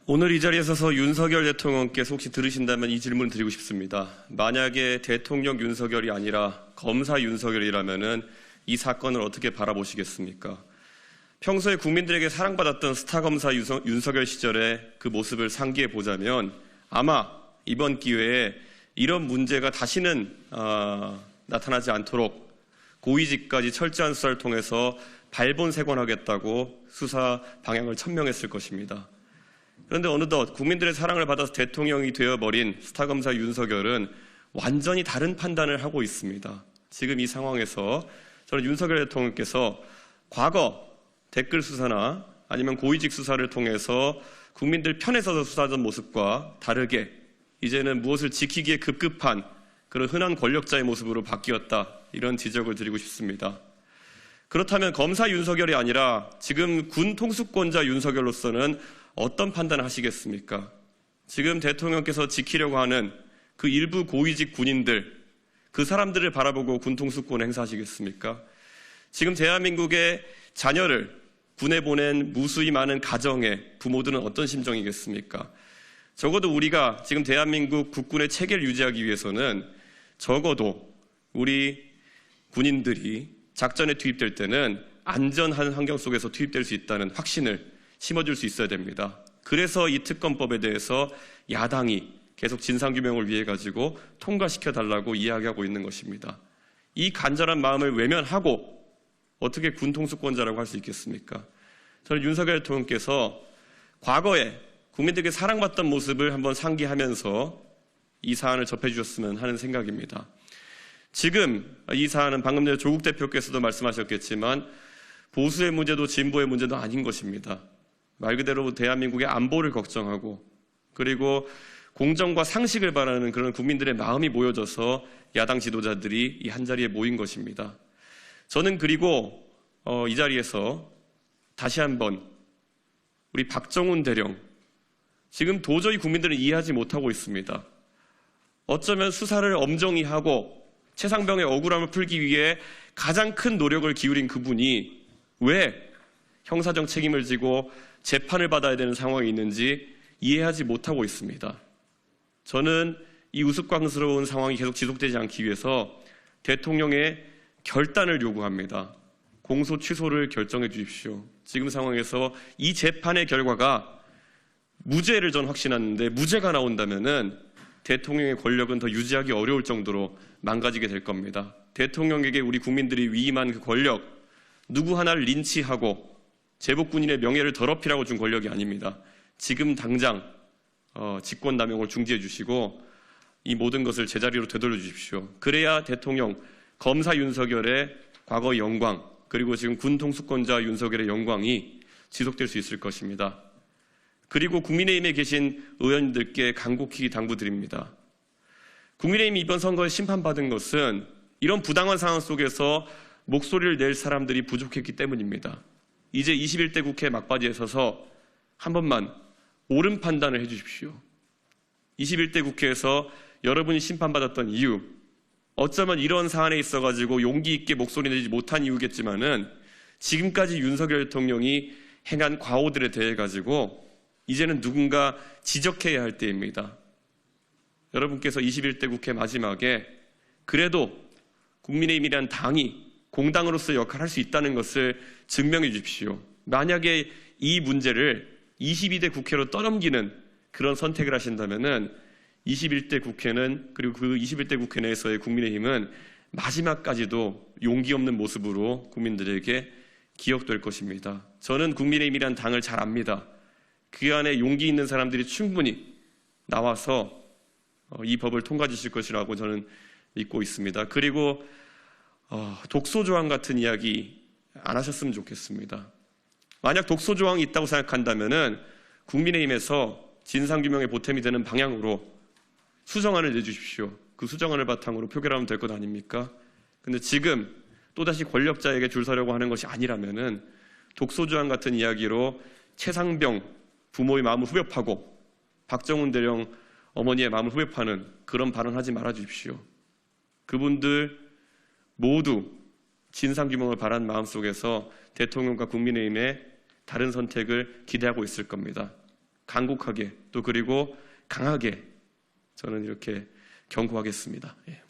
오늘 이 자리에 서서 윤석열 대통령께서 혹시 들으신다면 이 질문을 드리고 싶습니다. 만약에 대통령 윤석열이 아니라 검사 윤석열이라면은 이 사건을 어떻게 바라보시겠습니까? 평소에 국민들에게 사랑받았던 스타검사 윤석열 시절의 그 모습을 상기해 보자면 아마 이번 기회에 이런 문제가 다시는 나타나지 않도록 고위직까지 철저한 수사를 통해서 발본색원하겠다고 수사 방향을 천명했을 것입니다. 그런데 어느덧 국민들의 사랑을 받아서 대통령이 되어버린 스타검사 윤석열은 완전히 다른 판단을 하고 있습니다. 지금 이 상황에서 저는 윤석열 대통령께서 과거 댓글 수사나 아니면 고위직 수사를 통해서 국민들 편에 서서 수사하던 모습과 다르게 이제는 무엇을 지키기에 급급한 그런 흔한 권력자의 모습으로 바뀌었다, 이런 지적을 드리고 싶습니다. 그렇다면 검사 윤석열이 아니라 지금 군 통수권자 윤석열로서는 어떤 판단을 하시겠습니까? 지금 대통령께서 지키려고 하는 그 일부 고위직 군인들, 그 사람들을 바라보고 군 통수권을 행사하시겠습니까? 지금 대한민국의 자녀를 군에 보낸 무수히 많은 가정의 부모들은 어떤 심정이겠습니까? 적어도 우리가 지금 대한민국 국군의 체계를 유지하기 위해서는 적어도 우리 군인들이 작전에 투입될 때는 안전한 환경 속에서 투입될 수 있다는 확신을 심어줄 수 있어야 됩니다. 그래서 이 특검법에 대해서 야당이 계속 진상규명을 위해 가지고 통과시켜달라고 이야기하고 있는 것입니다. 이 간절한 마음을 외면하고 어떻게 군통수권자라고 할 수 있겠습니까? 저는 윤석열 대통령께서 과거에 국민들에게 사랑받던 모습을 한번 상기하면서 이 사안을 접해주셨으면 하는 생각입니다. 지금 이 사안은 방금 전에 조국 대표께서도 말씀하셨겠지만 보수의 문제도 진보의 문제도 아닌 것입니다. 말 그대로 대한민국의 안보를 걱정하고 그리고 공정과 상식을 바라는 그런 국민들의 마음이 모여져서 야당 지도자들이 이 한자리에 모인 것입니다. 저는 그리고 이 자리에서 다시 한번 우리 박정훈 대령, 지금 도저히 국민들은 이해하지 못하고 있습니다. 어쩌면 수사를 엄정히 하고 최상병의 억울함을 풀기 위해 가장 큰 노력을 기울인 그분이 왜 형사적 책임을 지고 재판을 받아야 되는 상황이 있는지 이해하지 못하고 있습니다. 저는 이 우스꽝스러운 상황이 계속 지속되지 않기 위해서 대통령의 결단을 요구합니다. 공소 취소를 결정해 주십시오. 지금 상황에서 이 재판의 결과가 무죄를 전 확신하는데 무죄가 나온다면은 대통령의 권력은 더 유지하기 어려울 정도로 망가지게 될 겁니다. 대통령에게 우리 국민들이 위임한 그 권력, 누구 하나를 린치하고 제복군인의 명예를 더럽히라고 준 권력이 아닙니다. 지금 당장 직권남용을 중지해 주시고 이 모든 것을 제자리로 되돌려 주십시오. 그래야 대통령, 검사 윤석열의 과거의 영광, 그리고 지금 군 통수권자 윤석열의 영광이 지속될 수 있을 것입니다. 그리고 국민의힘에 계신 의원님들께 간곡히 당부드립니다. 국민의힘이 이번 선거에 심판받은 것은 이런 부당한 상황 속에서 목소리를 낼 사람들이 부족했기 때문입니다. 이제 21대 국회 막바지에 서서 한 번만 옳은 판단을 해주십시오. 21대 국회에서 여러분이 심판받았던 이유, 어쩌면 이런 사안에 있어가지고 용기 있게 목소리 내지 못한 이유겠지만은 지금까지 윤석열 대통령이 행한 과오들에 대해 가지고 이제는 누군가 지적해야 할 때입니다. 여러분께서 21대 국회 마지막에 그래도 국민의힘이란 당이 공당으로서 역할을 할 수 있다는 것을 증명해 주십시오. 만약에 이 문제를 22대 국회로 떠넘기는 그런 선택을 하신다면은 21대 국회는, 그리고 그 21대 국회 내에서의 국민의힘은 마지막까지도 용기 없는 모습으로 국민들에게 기억될 것입니다. 저는 국민의힘이란 당을 잘 압니다. 그 안에 용기 있는 사람들이 충분히 나와서 이 법을 통과지실 것이라고 저는 믿고 있습니다. 그리고 독소조항 같은 이야기 안 하셨으면 좋겠습니다. 만약 독소조항이 있다고 생각한다면은 국민의힘에서 진상규명의 보탬이 되는 방향으로 수정안을 내주십시오. 그 수정안을 바탕으로 표결하면 될 것 아닙니까? 근데 지금 또다시 권력자에게 줄 서려고 하는 것이 아니라면은 독소조항 같은 이야기로 최상병 부모의 마음을 후벼파고 박정훈 대령 어머니의 마음을 후벼파는 그런 발언하지 말아 주십시오. 그분들 모두 진상규명을 바라는 마음속에서 대통령과 국민의힘의 다른 선택을 기대하고 있을 겁니다. 간곡하게 또 그리고 강하게 저는 이렇게 경고하겠습니다. 예.